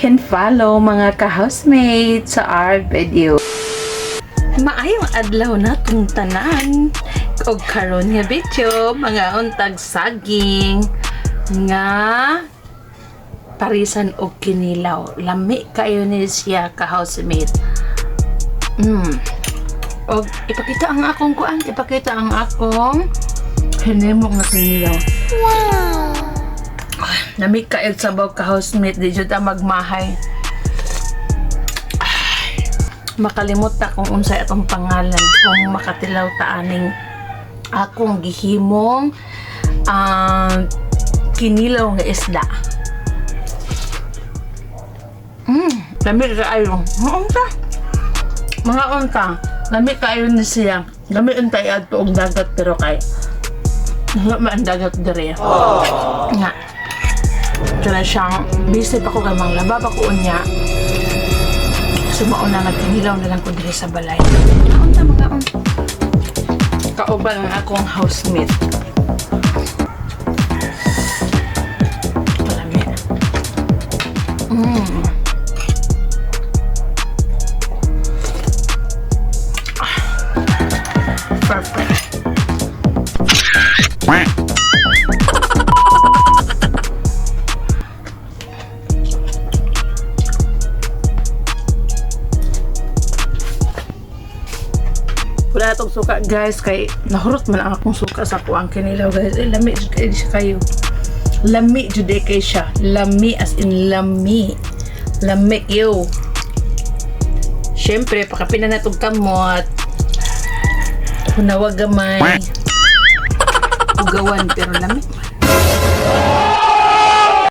can follow mga ka-housemates sa our video. Maayong adlaw na tong tanan. Og karon nga video, mga untag saging nga parisan og kinilaw. Lami kayo ni siya ka-housemate. Og ipakita ang akong kuan, ipakita ang akong hinimok nga kinilaw. Wow! Lami kayo sa bawang ka-housemate, di jud ta magmahay. Makalimot ta kung unsay atong pangalan kung makatilaw ta aning akong gihimong kinilaw nga isda. Lami kaayo. Mga unta, lami kaayo ni siya. Lami unta adto og dagat pero kay wala man dagat dire. Nga. Kaya siyang busy pa ko kay manglaba pa ko unya. Sumauna nagkinilaw na lang ko diri sa balay. Mga unta. Kauban ang akong housemate. Palami. Perfect. Wala itong suka guys, kay nahurot man ang akong suka sa kuang kinilaw guys. Lami jud kay siya kayo. Lami jud kay siya. Lami as in lami. Lami yo. Syempre pakapinan na itong kamot. Hunawag gamay. Ugawan pero lami.